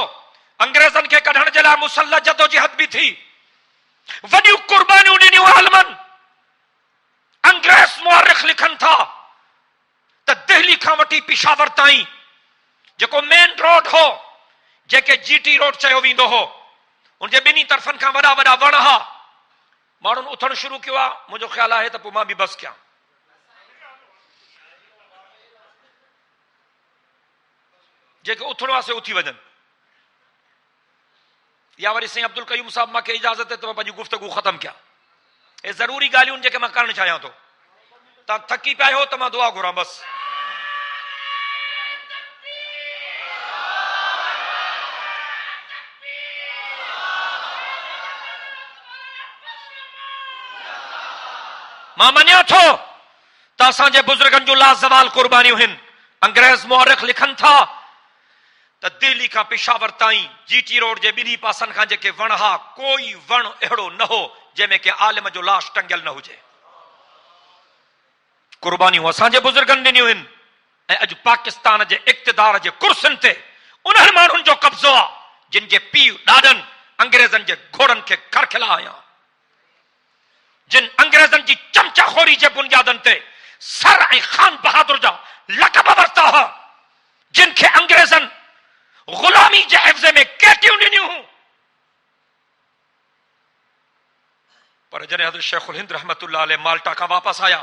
Speaker 1: अंग्रेज़नि खे कढण जे लाइ मुसल्लह जदोजहद बि थी, वॾियूं कुर्बानियूं ॾिनियूं आलमनि, अंग्रेज मुअर्रिख लिखन था त दिल्ली खां वठी पिशावर ताईं जेको मेन रोड हो, जेके जीटी रोड चयो वेंदो हो, उनजे ॿिन्ही तरफ़नि खां वॾा वॾा वण हा। माण्हुनि उथणु शुरू कयो आहे। मुंहिंजो ख़्यालु आहे त पोइ मां बि बस कयां। जेके उथणो आहे से उथी वञनि, या वरी साईं अब्दुल कयूम साहब मूंखे इजाज़त है तो मां पंहिंजी गुफ़्तगू ख़तम कयां। ये ज़रूरी ॻाल्हियूं जेके मां करणु चाहियां थो। तव्हां थकी पिया आहियो त मां दुआ घुरां बस। मां मञिया थो त असांजे बुज़ुर्गनि जूं लाज़वाल कुर्बानियूं आहिनि। अंग्रेज़ मुअर्रिख़ लिखनि था त दिल्ली खां पिशावर ताईं जीटी रोड जे ॿिन्ही पासनि खां जेके वण हा, कोई वण अहिड़ो न हो जंहिंमें के आलिम जो लाश टंगियल न हुजे। कुर्बानियूं असांजे बुज़ुर्गनि ॾिनियूं आहिनि। ऐं अॼु पाकिस्तान जे इक़्तिदार जे कुर्सियुनि ते उन्हनि माण्हुनि जो कब्ज़ो आहे जिन जे पीउ ॾाॾनि अंग्रेज़नि जे घोड़नि खे खरखिला आया, जिन अंग्रेज़नि जी चमचाखोरी जे बुनियादनि ते सर ऐं खान बहादुर जा लक़ब वरिता हुआ, जिन खे अंग्रेज़नि गुलामी जे एवज़े में केटियूं ॾिनियूं हुयूं। पर जॾहिं हज़रत शेखुल हिंद रहमतुल्लाह अलैह माल्टा खां वापसि आया,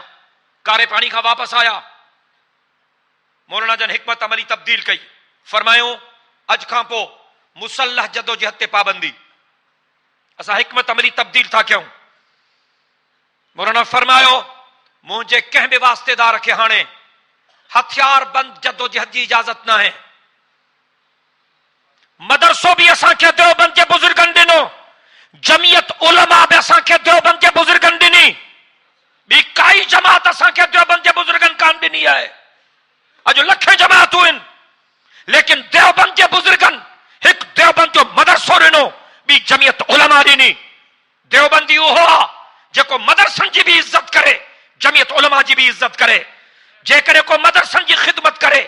Speaker 1: कारे पाणी खां वापसि आया, मौलाना जन हिकमत अमली तब्दील कई। फरमायो अज खां पोइ मुसल्लह जदोजहद ते पाबंदी। असां हिकमत अमली तब्दील था कयूं। मौलाना फरमायो मुंहिंजे कंहिं बि वास्तेदार खे हाणे हथियार बंद जदोजहद जी इजाज़त न आहे। मदरसो भी असांखे देवबंद के बुजुर्गन ॾिनो, जमियत उलमा भी असांखे देवबंद के बुजुर्गन ॾिनी, ॿी काई जमात असांखे देवबंद के बुजुर्गन कान ॾिनी आहे। अॼु लखे जमातूं आहिनि, लेकिन देवबंद के बुजुर्गन हिकु देवबंद जो मदरसो ॾिनो, ॿी जमियत उलमा ॾिनी। देवबंदी उहो आहे जेको मदरसनि जी भी इज्जत करे, जमियत उलमा जी भी इज्जत करे। जेकॾहिं को मदरसनि जी ख़िदमत करे,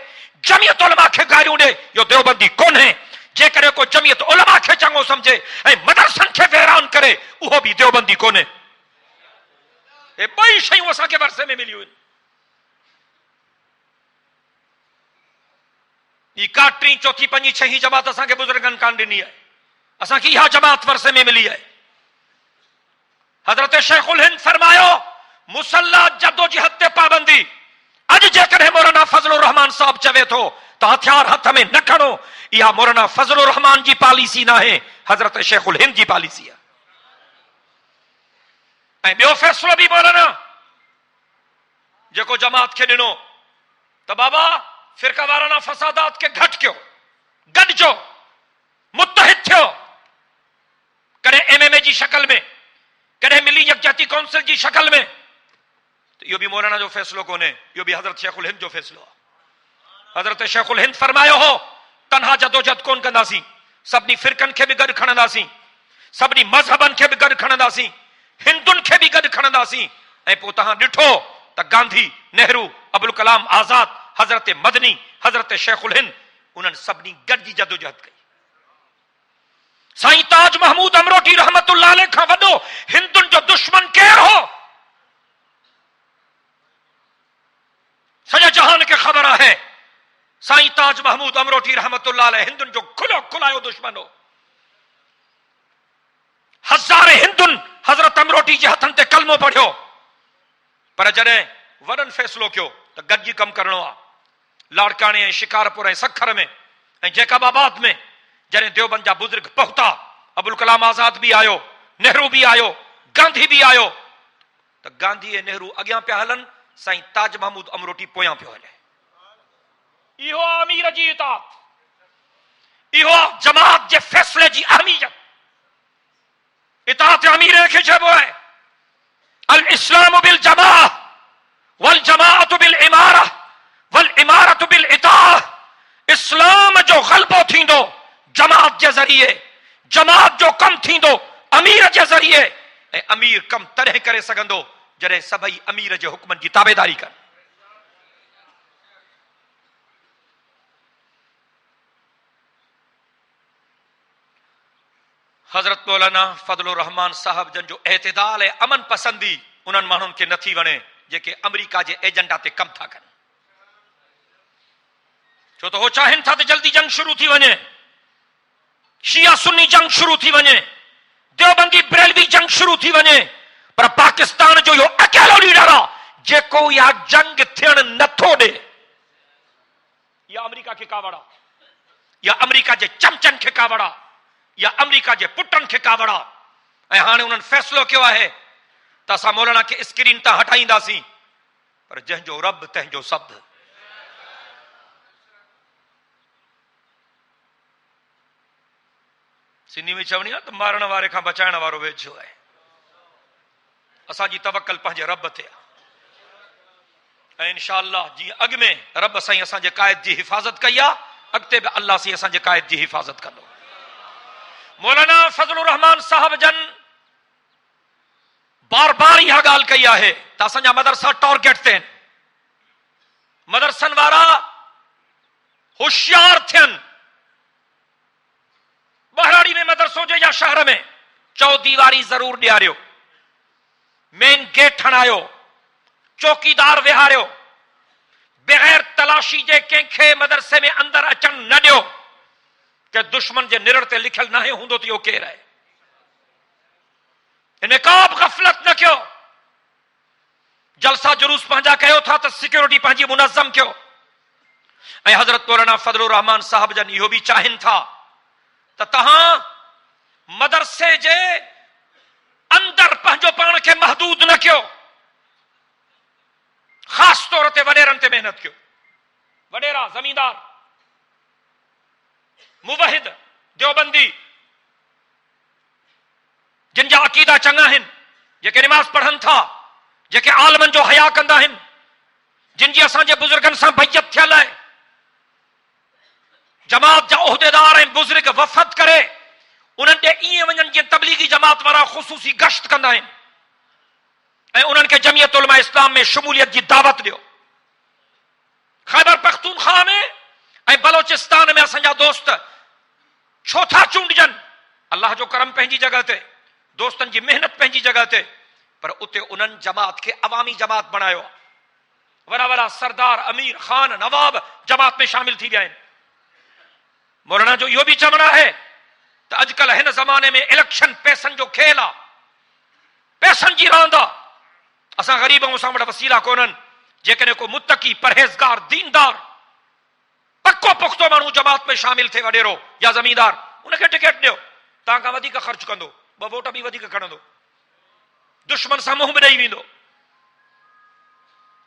Speaker 1: जमियत उलमा खे गारियूं ॾे, इहो देवबंदी कोन्हे। जेकॾहिं को जमियत उलमा खे चङो समझे ऐं मदरसनि खे वैरान करे, उहो बि देवबंदी कोन्हे। हे ॿई शयूं असांखे वरसे में मिलियूं आहिनि। ॿी का टी चौथी पंजी छही जमात असांखे बुज़ुर्गनि कान ॾिनी आहे। असांखे इहा जमात वरसे में मिली आहे। हज़रत शेखुल हिंद फरमायो मुसल्ला जदोजहद ते पाबंदी। अॼु जेकॾहिं मौलाना फज़लुर रहमान साहब चवे थो त हथियार हथ में न खणो, इहा मौलाना फज़लुर रहमान जी पॉलिसी न आहे, हज़रत शेखुल हिंद जी पॉलिसी आहे। ऐं ॿियो फ़ैसिलो बि मौलाना जेको जमात खे ॾिनो त बाबा फ़िरका वाराना फ़सादात खे घटि कयो, गॾिजो, मुत्तहिद थियो। कॾहिं MMA जी शक्ल में, कॾहिं मिली यकजहती काउंसिल जी शक्ल में। तो इहो बि मौलाना जो फ़ैसिलो कोन्हे, इहो बि हज़रत शेखुल हिंद जो फ़ैसिलो आहे। हज़रत शेखुल हिंद फरमायो हो तन्हा जदोजहद कोन कंदासीं, सभिनी फ़िरकनि खे बि गॾु खणंदासीं, सभिनी मज़हबनि खे बि गॾु खणंदासीं, हिंदुनि खे बि गॾु खणंदासीं। ऐं पोइ तव्हां ॾिठो त गांधी, नेहरू, अबुल कलाम आज़ाद, हज़रत मदनी, हज़रत शेखुल हिंद, उन्हनि सभिनी गॾिजी जदोजहद कई। साईं ताज महमूद अमरोटी रहमतुल्लाह अलैह खां वॾो हिंदुनि जो दुश्मन केरु हो? सॼे जहान खे ख़बर आहे साईं ताज महमूद अमरोटी रहमतुल्लाह अलैह हिंदुनि जो खुलो खुलायो दुश्मन हो। हज़ारे हिंदुनि हज़रत अमरोटी जे हथनि ते कलमो पढ़ियो। पर जॾहिं वॾनि फ़ैसिलो कयो त गॾिजी कमु करणो आहे, लाड़काणे ऐं शिकारपुर ऐं सखर में ऐं जैकबाबाद में जॾहिं देवबंद जा बुज़ुर्ग पहुता, अबुल कलाम आज़ाद भी आयो, नेहरू भी आयो, गांधी भी आयो, त गांधी ऐं नेहरू अॻियां पिया हलनि, साईं ताज महमूद अमरोटी पोयां पियो हले। इहो अमीर जी इताअत, इहो जमात जे फ़ैसिले जी अहमियत। इताअत अमीर खे चइबो आहे अल इस्लाम बिल जमाअ वल जमाअत बिल इमारा वल इमारत बिल इताअ। इस्लाम जो ग़लबो थींदो जमात जे ज़रिए, जमात जो कम थींदो अमीर जे ज़रिए। ऐं अमीर कम तॾहिं करे सघंदो जॾहिं सभई अमीर जे हुक्मनि जी ताबेदारी कनि। हज़रत मौलाना फज़लुर रहमान साहब जन जो एतदाल ऐं अमन पसंदी उन्हनि माण्हुनि खे नथी वणे जेके अमेरिका जे एजेंडा ते कम था कनि। छो तो हो चाहिनि था त जल्दी जंग शुरू थी वञे, शिया सुन्नी जंग शुरू थी वञे, देवबंदी बरेलवी जंग शुरू थी वञे, पर पाकिस्तान जो यो अकेलो लीडर आहे जेको इहा जंग थियण नथो ॾे। या अमेरिका खे कावड़ा, या अमेरिका जे चमचन खे कावड़ा, या अमेरिका जे पुटन खे कावड़ा। ऐं हाणे उन्हनि फैसलो कयो आहे त असां मौलाना खे स्क्रीन तां हटाईंदासीं, पर जंहिंजो रब तंहिंजो सब्द। सिंधी में चवणी आहे त मारण वारे खां बचाइण वारो वेझो आहे। असांजी तवक्कल पंहिंजे रब ते आहे ऐं इंशाअल्लाह जीअं अॻु में रब साईं असांजे क़ाइद जी हिफ़ाज़त कई आहे, अॻिते बि अल्लाह साईं असांजे क़ाइद जी हिफ़ाज़त कंदो। मौलाना फज़लुर रहमान साहब जन बार बार इहा ॻाल्हि कई आहे त असांजा मदरसा टारगेट ते आहिनि। मदरसनि वारा होशियार थियनि। बहराड़ी में मदरसो जे या शहर में चौदीवारी जरूर ॾियारियो, मेन गेट हणायो, चौकीदार विहारियो, बग़ैर तलाशी जे कंहिंखे मदरसे में अंदर अचण न ॾियो कि दुश्मन जे निरड़ ते लिखियल नाहे हूंदो त इहो केरु आहे। इन का बि ग़फ़लत न कयो। जलसा जुलूस पंहिंजा कयो था त सिक्योरिटी पंहिंजी मुनज़्ज़म कयो। ऐं हज़रत मौलाना फज़लुर रहमान साहब जन इहो बि चाहिनि था त तहां मदरसे जे अंदर पंहिंजो पाण खे महदूद न कयो। ख़ास तौर ते वडेरनि ते मेहनत कयो। वडेरा ज़मींदार, मुवहिद, देवबंदी, जिन जा अक़ीदा चङा आहिनि, जेके निमाज़ पढ़नि था, जेके आलमनि जो हया कंदा आहिनि, जिन जी असांजे बुज़ुर्गनि सां बैयत थियल आहे, जमात जा उहिदेदार ऐं बुज़ुर्ग वफ़द करे उन्हनि ॾे ईअं वञनि जीअं तबलीगी जमात वारा ख़ुसूसी गश्त कंदा आहिनि ऐं उन्हनि खे जमियत उलमा इस्लाम में शमूलियत जी दावत ॾियो। ख़ैबर पख्तूनख्वा में ऐं बलोचिस्तान में असांजा दोस्त छो था चूंडजनि? अल्लाह जो करम पंहिंजी जगह ते, दोस्तनि जी मेहनत पंहिंजी जगह ते, पर उते उन्हनि जमात खे अवामी जमात बणायो। वॾा वॾा सरदार, अमीर, खान, नवाब जमात में शामिल थी विया आहिनि। मौलाना जो इहो बि चवणु आहे त अॼुकल्ह हिन ज़माने में इलेक्शन पैसनि जो खेल आहे, पैसनि जी रांदि आहे। असां ग़रीब ऐं असां वटि वसीला कोन्हनि। जेकॾहिं को मुतक़ी, परहेज़गार, दीनदार, पको पुख़्तो माण्हू जमात में शामिल थिए, वॾेरो या ज़मींदार, उनखे टिकट ॾियो। तव्हां खां वधीक ख़र्च कंदो, 2 वोट बि वधीक खणंदो, दुश्मन सां मुंहुं बि ॾेई वेंदो।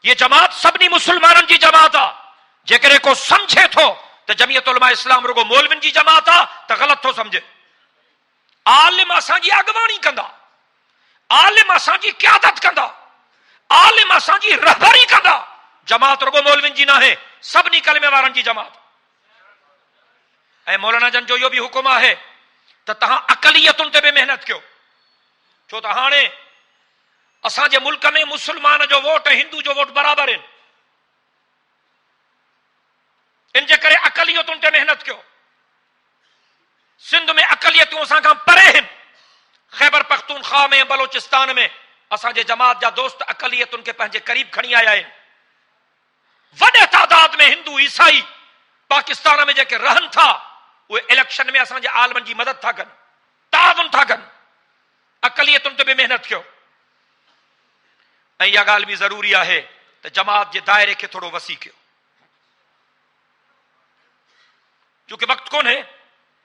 Speaker 1: ये जमात सभिनी मुसलमाननि जी जमात आहे। जेकॾहिं को सम्झे थो त जमियत उलमा इस्लाम रुगो मौलविन जी जमात आहे त ग़लति थो सम्झे। आलिम असांजी अॻवानी कंदा, आलिम असांजी क़यादत कंदा, आलिम असांजी रहबरी कंदा। जमात रुगो मौलविन जी न आहे, सभिनी कलमे वारनि जी जमात। ऐं मौलाना जन जो इहो बि हुकुम आहे त तव्हां अक़लियतुनि ते बि मेहनत कयो। छो त हाणे असांजे मुल्क में मुसलमान जो वोट ऐं हिंदू जो वोट बराबरि आहिनि। इन जे करे अक़लियतुनि ते मेहनत कयो। सिंध में अक़लियतूं असां खां परे आहिनि। ख़ैबर पख्तूनख्वा में, बलोचिस्तान में असांजे जमात जा दोस्त अक़लियतुनि खे पंहिंजे क़रीब खणी आया आहिनि। वॾे तादाद में हिंदू, ईसाई पाकिस्तान में जेके रहनि था, उहे इलेक्शन में असांजे आलमनि जी मदद था कनि, ताउन था कनि। अक़लियतुनि ते बि मेहनत कयो। ऐं इहा ॻाल्हि बि ज़रूरी आहे त जमात जे दायरे खे थोरो वसी कयो। चूंकि वक़्तु कोन्हे,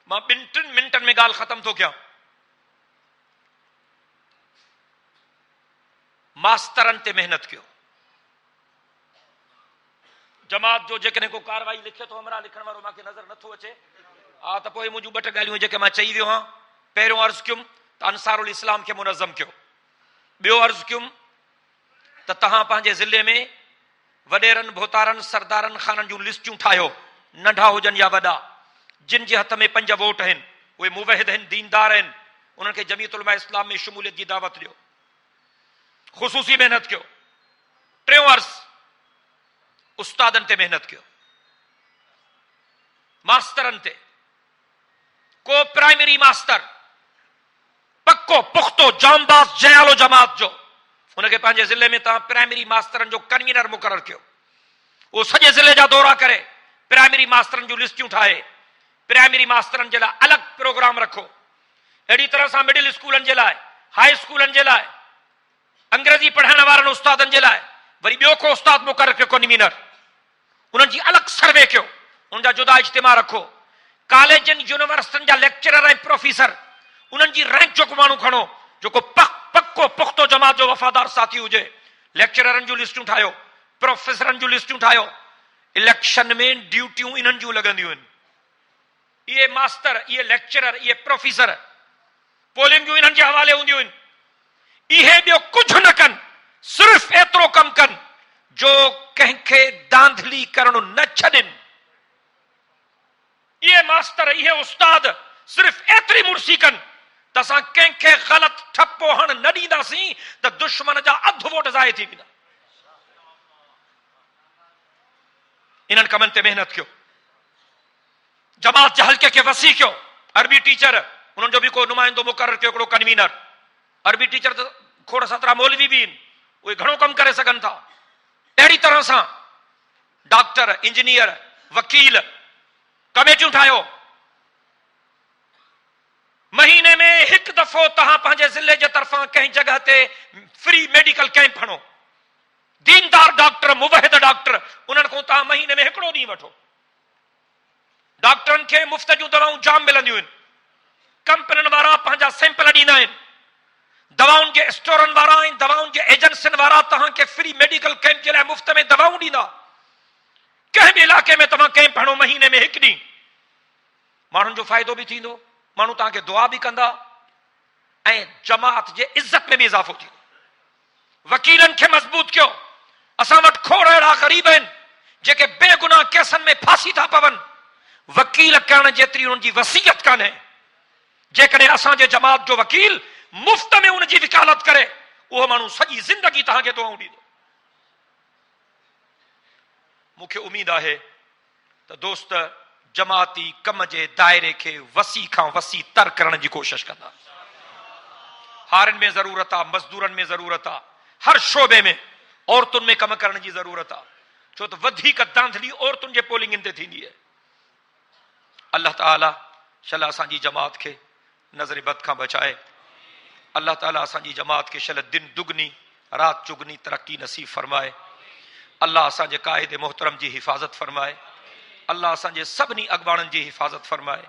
Speaker 1: मां 2-3 मिंटनि में ॻाल्हि ख़तम थो कयां। मास्तरनि ते मेहनत कयो। जमात जो जेकॾहिं को कार्रवाई लिखे थो, हमरा लिखण वारो मूंखे नज़र नथो अचे हा त पोइ मुंहिंजूं 2 ॻाल्हियूं जेके मां चई वियो आहियां। पहिरियों अर्ज़ु कयुमि त अंसारुल इस्लाम खे मुनज़्ज़म कयो। ॿियो अर्ज़ु कयुमि त तव्हां पंहिंजे ज़िले में वॾेरनि, भोतारनि, सरदारनि, ख़ाननि जूं लिस्टियूं ठाहियो, नंढा हुजनि या वॾा। जिन जे हथ में 5 वोट आहिनि उहे मुवहिद आहिनि, दीनदार आहिनि, उन्हनि खे जमियत उलमा इस्लाम में शमूलियत जी दावत ॾियो। ख़ुसूसी मेहनत कयो। टियों अर्ज़ु, उस्तादनि ते मेहनत कयो, मास्तरनि ते। को प्राइमरी मास्टर पक्को पुख्तो जांबाज़ जयालो जमात जो उनके पंहिंजे ज़िले में तव्हां प्राइमरी मास्तरनि जो कन्वीनर मुक़ररु कयो, वो सॼे ज़िले जा दौरा करे प्राइमरी मास्तरनि जूं लिस्टियूं ठाहे, प्राइमरी मास्तरनि जे लाइ अलॻि प्रोग्राम रखो। अहिड़ी तरह सां मिडिल स्कूलनि जे लाइ, हाई स्कूलनि जे लाइ, अंग्रेजी पढ़ाइण वारनि उस्तादनि जे लाइ वरी ॿियो को उस्ताद मुक़ररु कयो कन्वीनर, उन्हनि जी अलॻि सर्वे कयो, उन जा जुदा इज्तिमा रखो। कॉलेजनि यूनिवर्सिटियुनि जा लेक्चरर ऐं प्रोफेसर, उन्हनि जी रैंक जो को माण्हू खणो जेको पक्को पुख्तो जमात जो वफ़ादार साथी हुजे। लेक्चररनि जूं लिस्टियूं ठाहियो, प्रोफेसरनि जूं लिस्टियूं ठाहियो। इलेक्शन में ड्यूटियूं इन्हनि जूं लॻंदियूं आहिनि। इहे मास्तर, इहे लेक्चरर, इहे प्रोफेसर, पोलिंग जूं इन्हनि जे हवाले हूंदियूं आहिनि। इहे ॿियो कुझु न कनि, सिर्फ़ एतिरो कमु कनि जो कंहिंखे धांधली करणु न छॾनि। इहे मास्तर, इहे उस्ताद सिर्फ़ एतिरी मुर्सी कनि त असां कंहिंखे ग़लति ठपो हण न ॾींदासीं त दुश्मन जा अधु वोट ज़ाहि थी वेंदा। इन्हनि कमनि ते महिनत कयो, जमात जे हल्के खे वसी कयो। अरबी टीचर, उन्हनि जो बि को नुमाइंदो मुक़ररु कयो, हिकिड़ो कन्वीनर। अरबी टीचर त खोड़ सतरा मौलवी बि आहिनि, उहे घणो कमु करे सघनि था। अहिड़ी तरह सां डॉक्टर, इंजीनियर, वकील, कमेटियूं ठाहियो। महीने में हिकु दफ़ो तव्हां पंहिंजे ज़िले जे तरफ़ां कंहिं जॻह ते फ्री मेडिकल कैंप हणो। दीनदार डॉक्टर, मुवहिद डॉक्टर, उन्हनि खां तव्हां महीने में हिकिड़ो ॾींहुं वठो। डॉक्टरनि खे मुफ़्त जूं दवाऊं जाम मिलंदियूं आहिनि। कंपनियुनि वारा पंहिंजा सैंपल ॾींदा आहिनि। दवाउनि जे स्टोरनि वारा ऐं दवाउनि जे एजेंसियुनि वारा तव्हांखे फ्री मेडिकल कैंप जे लाइ मुफ़्त में दवाऊं ॾींदा। कंहिं बि इलाइक़े में तव्हां कैंप हणो महीने में हिकु ॾींहुं, माण्हुनि जो फ़ाइदो बि थींदो, माण्हू तव्हांखे दुआ बि कंदा ऐं जमात जे इज़त में बि इज़ाफ़ो थींदो। वकीलनि खे मज़बूत कयो। असां वटि खोड़ अहिड़ा ग़रीब आहिनि जेके बेगुनाह केसनि में फांसी था पवनि। वकील करण जेतिरी उन्हनि जी वसीयत कान्हे। जेकॾहिं असांजे जमात जो वकील मुफ़्त में उनजी वकालत करे, उहो माण्हू सॼी ज़िंदगी तव्हांखे दुआऊं ॾींदो। मूंखे उमेद आहे त दोस्त जमाती कम जे दायरे खे वसी खां वसी तर करण जी कोशिश कंदा। हारनि में ज़रूरत आहे, मज़दूरनि में ज़रूरत आहे, हर शोबे में औरतुनि में कम करण जी ज़रूरत आहे, छो त वधीक धांधली औरतुनि जे पोलिंगनि ते थींदी आहे। अल्लाह ताला शल असांजी जमात खे नज़र बद खां बचाए। अल्लाह ताला असांजी जमात खे शल दिन दुगनी रात चुगनी तरक्की नसीब फरमाए। अल्लाह असांजे क़ाइद मोहतरम जी हिफ़ाज़त फरमाए। अल्लाह असांजे सभिनी अॻवाणनि जी हिफ़ाज़त फरमाए।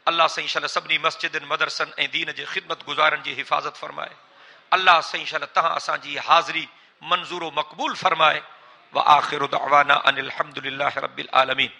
Speaker 1: अल्लाह सही शल सभिनी मस्जिदनि, मदरसनि ऐं दीन जे ख़िदमत गुज़ारनि जी हिफ़ाज़त फरमाए। अल्लाह सही शल तव्हां असांजी हाज़िरी मंज़ूर मक़बूल फरमाए। व आख़िरु दअवाना अनिल हम्दुलिल्लाहि रब्बिल आलमीन।